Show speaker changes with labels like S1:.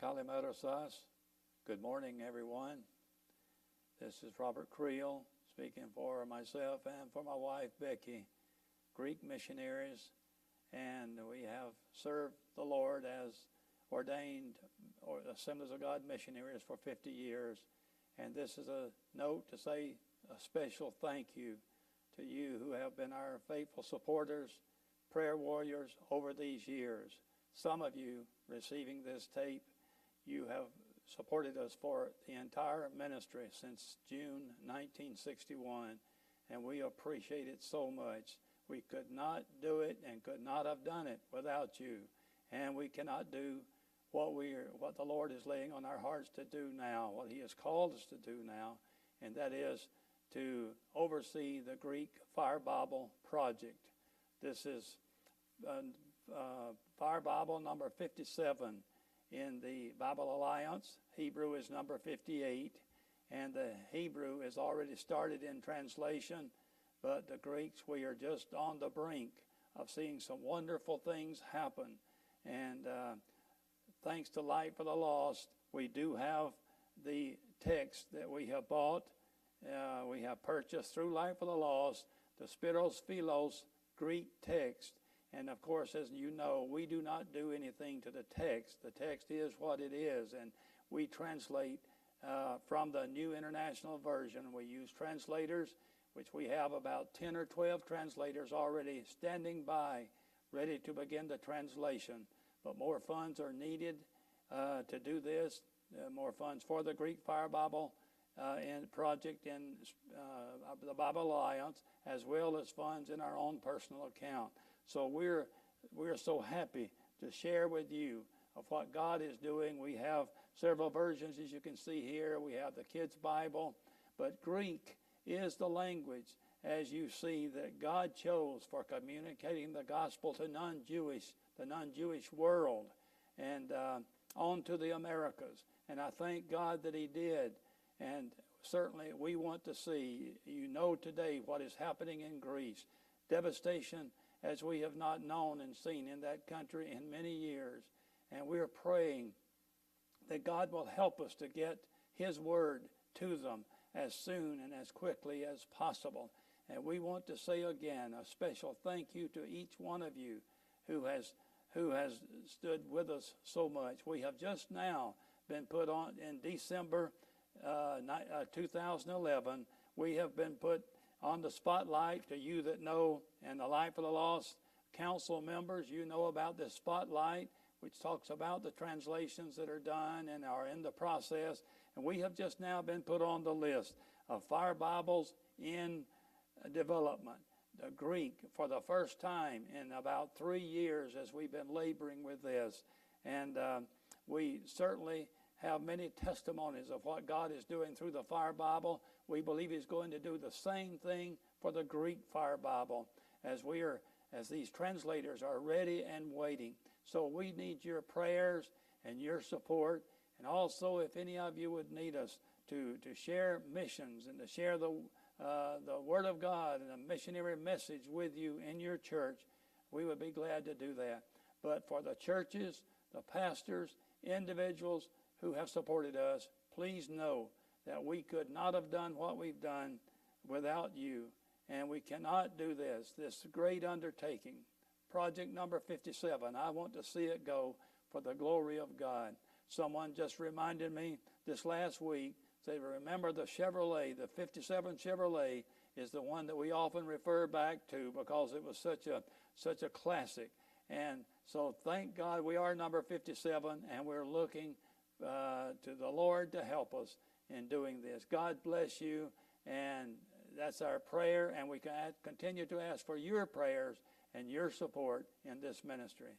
S1: Kalimerosas. Good morning, everyone. This is Robert Creel speaking for myself and for my wife, Becky, Greek missionaries, and we have served the Lord as ordained Assemblies of God missionaries for 50 years. And this is a note to say a special thank you to you who have been our faithful supporters, prayer warriors over these years. Some of you receiving this tape, you have supported us for the entire ministry since June 1961, and we appreciate it so much. We could not do it and could not have done it without you, and we cannot do what the Lord is laying on our hearts to do now, what He has called us to do now, and that is to oversee the Greek Fire Bible project. This is Fire Bible number 57 in the Bible Alliance. Hebrew is number 58, and the Hebrew is already started in translation, but the Greeks, we are just on the brink of seeing some wonderful things happen. And thanks to Light for the Lost, we do have the text that we have bought. We have purchased through Light for the Lost, the Spiros Philos Greek text. And of course, as you know, we do not do anything to the text. The text is what it is, and we translate from the New International Version. We use translators, which we have about 10 or 12 translators already standing by, ready to begin the translation. But more funds are needed to do this, more funds for the Greek Fire Bible project in the Bible Alliance, as well as funds in our own personal account. So we're so happy to share with you of what God is doing. We have several versions, as you can see here. We have the Kids Bible, but Greek is the language, as you see, that God chose for communicating the gospel to the non-Jewish world, and on to the Americas. And I thank God that He did. And certainly we want to see, today what is happening in Greece. Devastation as we have not known and seen in that country in many years. And we are praying that God will help us to get His word to them as soon and as quickly as possible. And we want to say again a special thank you to each one of you who has stood with us so much. We have just now been put on in December 2011. We have been put on the spotlight to you that know, and the Light for the Lost council members, you know about this spotlight, which talks about the translations that are done and are in the process. And we have just now been put on the list of Fire Bibles in development, the Greek, for the first time in about 3 years as we've been laboring with this. And we certainly have many testimonies of what God is doing through the Fire Bible. We believe He's going to do the same thing for the Greek Fire Bible as these translators are ready and waiting. So we need your prayers and your support. And also, if any of you would need us to share missions and to share the Word of God and a missionary message with you in your church, we would be glad to do that. But for the churches, the pastors, individuals who have supported us, please know that we could not have done what we've done without you. And we cannot do this great undertaking. Project number 57, I want to see it go for the glory of God. Someone just reminded me this last week, they remember the Chevrolet, the 57 Chevrolet is the one that we often refer back to because it was such a classic. And so thank God we are number 57, and we're looking to the Lord to help us in doing this. God bless you, and that's our prayer, and we can continue to ask for your prayers and your support in this ministry.